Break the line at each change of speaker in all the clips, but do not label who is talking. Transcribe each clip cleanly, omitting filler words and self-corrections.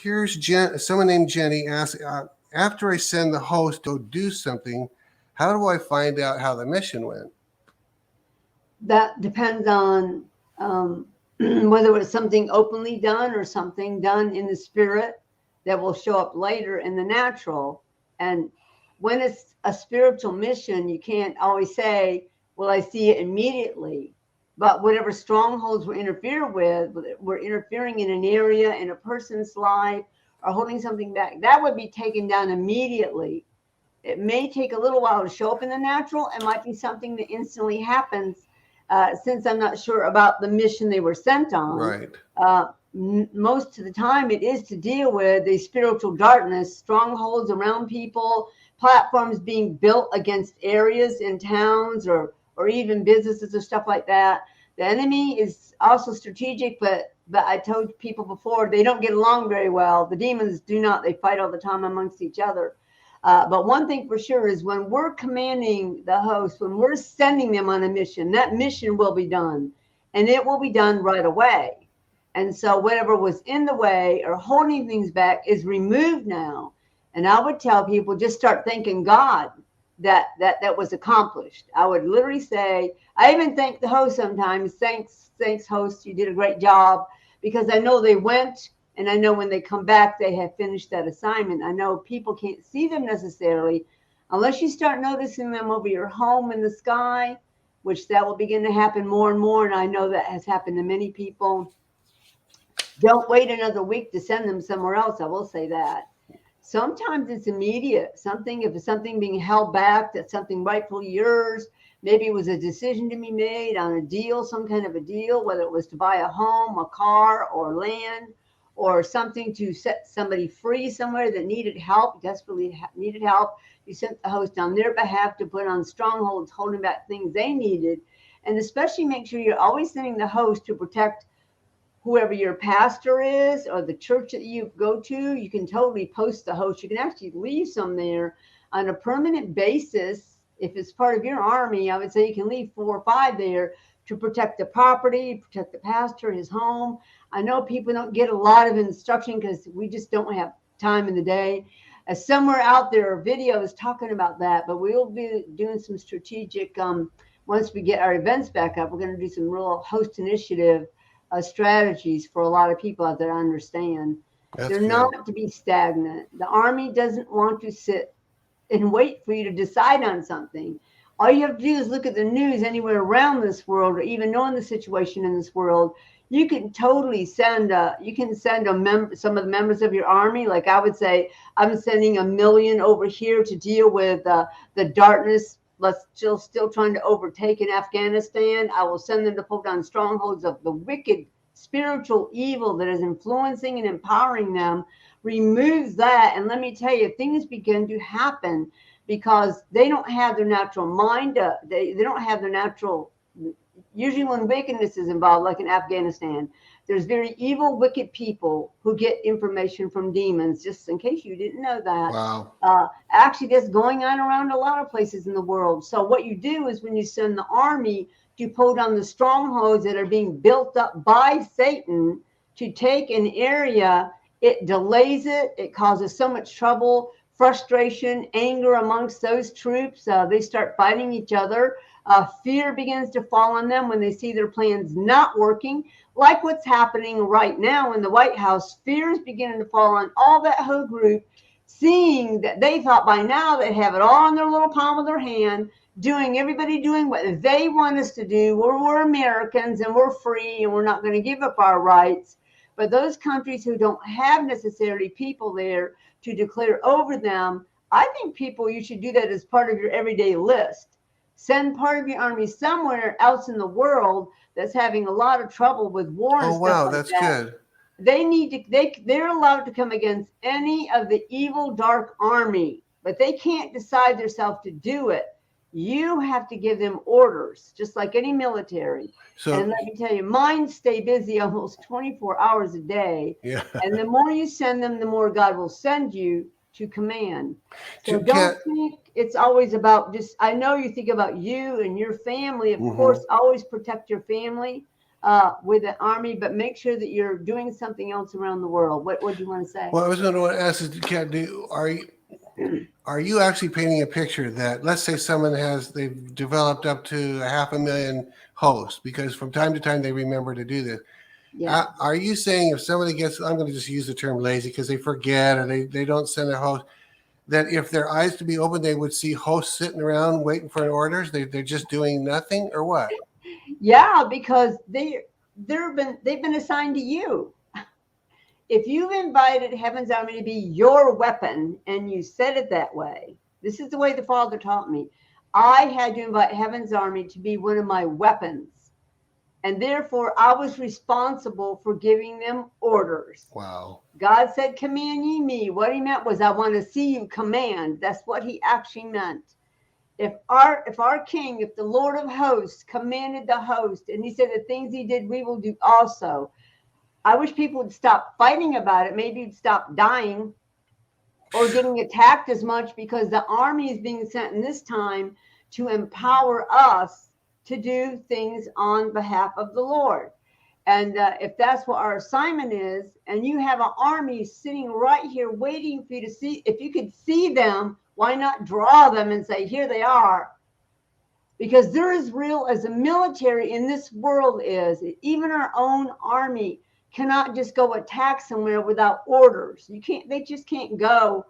Here's someone named Jenny asks, after I send the host to do something, how do I find out how the mission went?
That depends on whether it's something openly done or something done in the spirit that will show up later in the natural. And when it's a spiritual mission, you can't always say, well, I see it immediately. But whatever strongholds we're interfering in an area, in a person's life, or holding something back, that would be taken down immediately. It may take a little while to show up in the natural. It might be something that instantly happens, since I'm not sure about the mission they were sent on.
Right.
Most of the time, it is to deal with the spiritual darkness, strongholds around people, platforms being built against areas in towns or even businesses or stuff like that. The enemy is also strategic, but I told people before, they don't get along very well. The demons do not. They fight all the time amongst each other. But one thing for sure is when we're commanding the host, when we're sending them on a mission, that mission will be done, and it will be done right away. And so whatever was in the way or holding things back is removed now. And I would tell people, just start thanking God that was accomplished. I would literally say, I even thank the host sometimes. Thanks, host. You did a great job, because I know they went, and I know when they come back, they have finished that assignment. I know people can't see them necessarily unless you start noticing them over your home in the sky, which that will begin to happen more and more. And I know that has happened to many people. Don't wait another week to send them somewhere else. I will say that. Sometimes it's immediate. If it's something being held back, that's something rightfully yours. Maybe it was a decision to be made on a deal, some kind of a deal, whether it was to buy a home, a car, or land, or something to set somebody free somewhere that needed help, desperately needed help. You sent the host on their behalf to put on strongholds, holding back things they needed. And especially make sure you're always sending the host to protect whoever your pastor is or the church that you go to. You can totally post the host. You can actually leave some there on a permanent basis. If it's part of your army, I would say you can leave 4 or 5 there to protect the property, protect the pastor, his home. I know people don't get a lot of instruction because we just don't have time in the day. Somewhere out there are videos talking about that, but we'll be doing some strategic, once we get our events back up, we're going to do some real host initiative strategies for a lot of people out there to understand. They're not to be stagnant. The army doesn't want to sit and wait for you to decide on something. All you have to do is look at the news anywhere around this world, or even knowing the situation in this world. You can totally send some of the members of your army. Like I would say, I'm sending 1 million over here to deal with the darkness still trying to overtake in Afghanistan. I will send them to pull down strongholds of the wicked spiritual evil that is influencing and empowering them. Remove that, and let me tell you, things begin to happen because they don't have their natural mind. They don't have their natural. Usually when wickedness is involved, like in Afghanistan, there's very evil, wicked people who get information from demons, just in case you didn't know that.
Wow.
Actually, that's going on around a lot of places in the world. So what you do is when you send the army to pull down the strongholds that are being built up by Satan to take an area, it delays it. It causes so much trouble, frustration, anger amongst those troops. They start fighting each other. Fear begins to fall on them when they see their plans not working, like what's happening right now in the White House. Fear is beginning to fall on all that whole group, seeing that they thought by now they have it all in their little palm of their hand, everybody doing what they want us to do. We're Americans and we're free and we're not going to give up our rights. But those countries who don't have necessarily people there to declare over them, I think you should do that as part of your everyday list. Send part of your army somewhere else in the world that's having a lot of trouble with war and
Oh,
stuff
wow,
like
that's
that.
good.
They're allowed to come against any of the evil dark army, but they can't decide themselves to do it. You have to give them orders, just like any military.
So,
and let me tell you, mine stay busy almost 24 hours a day.
yeah.
And the more you send them, the more God will send you to command. So
Can't-
don't think it's always about I know you think about you and your family. Of course, always protect your family. with an army, but make sure that you're doing something else around the world. What do you want to say?
Well, I was going to ask are you actually painting a picture that, let's say they've developed up to 500,000 hosts, because from time to time they remember to do this.
Yeah.
Are you saying if somebody I'm going to just use the term lazy because they forget or they don't send a host, that if their eyes to be open, they would see hosts sitting around waiting for orders? They're just doing nothing, or what?
Yeah, because they've been assigned to you. If you've invited Heaven's Army to be your weapon and you said it that way, this is the way the Father taught me. I had to invite Heaven's Army to be one of my weapons. And therefore, I was responsible for giving them orders.
Wow.
God said, command ye me. What he meant was, I want to see you command. That's what he actually meant. If our king, if the Lord of hosts commanded the host, and he said the things he did, we will do also. I wish people would stop fighting about it. Maybe you'd stop dying or getting attacked as much, because the army is being sent in this time to empower us to do things on behalf of the Lord. And if that's what our assignment is, and you have an army sitting right here waiting for you to see, if you could see them, why not draw them and say, here they are? Because they're as real as the military in this world is. Even our own army cannot just go attack somewhere without orders. They just can't go,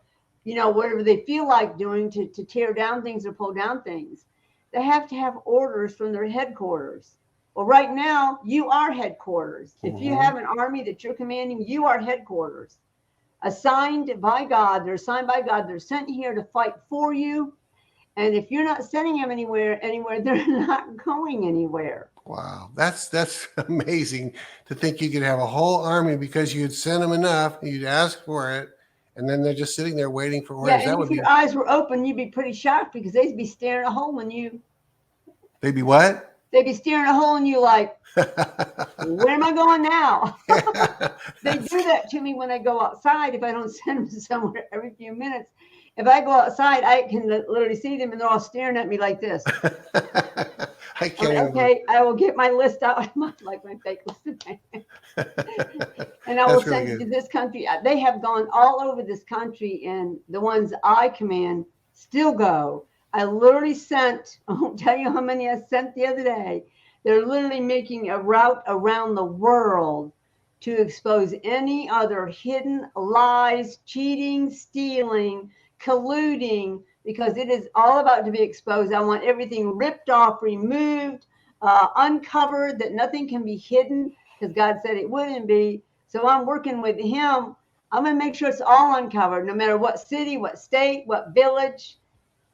whatever they feel like doing to tear down things or pull down things. They have to have orders from their headquarters. Well, right now, you are headquarters. Mm-hmm. If you have an army that you're commanding, you are headquarters. Assigned by God. They're assigned by God. They're sent here to fight for you. And if you're not sending them anywhere, they're not going anywhere.
Wow, that's amazing to think you could have a whole army because you'd send them enough, you'd ask for it, and then they're just sitting there waiting for orders.
Yeah, and if your eyes were open, you'd be pretty shocked, because they'd be staring a hole in you.
They'd be what?
They'd be staring a hole in you like, where am I going now? They do that to me when I go outside. If I don't send them somewhere every few minutes, if I go outside, I can literally see them, and they're all staring at me like this.
I can't.
Okay, I will get my list out, my fake list, and I will send it to this country. They have gone all over this country, and the ones I command still go. I literally sent, I won't tell you how many I sent the other day. They're literally making a route around the world to expose any other hidden lies, cheating, stealing, colluding, because it is all about to be exposed. I want everything ripped off, removed, uncovered, that nothing can be hidden, because God said it wouldn't be. So I'm working with him. I'm going to make sure it's all uncovered, no matter what city, what state, what village,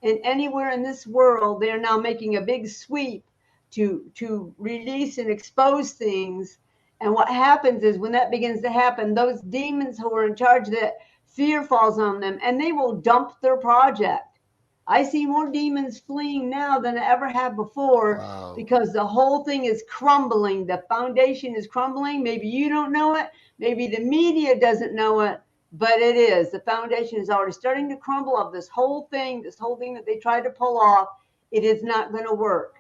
and anywhere in this world. They're now making a big sweep to release and expose things. And what happens is, when that begins to happen, those demons who are in charge of that, fear falls on them, and they will dump their project. I see more demons fleeing now than I ever have before. Wow. Because the whole thing is crumbling. The foundation is crumbling. Maybe you don't know it. Maybe the media doesn't know it, but it is. The foundation is already starting to crumble of this whole thing that they tried to pull off. It is not going to work.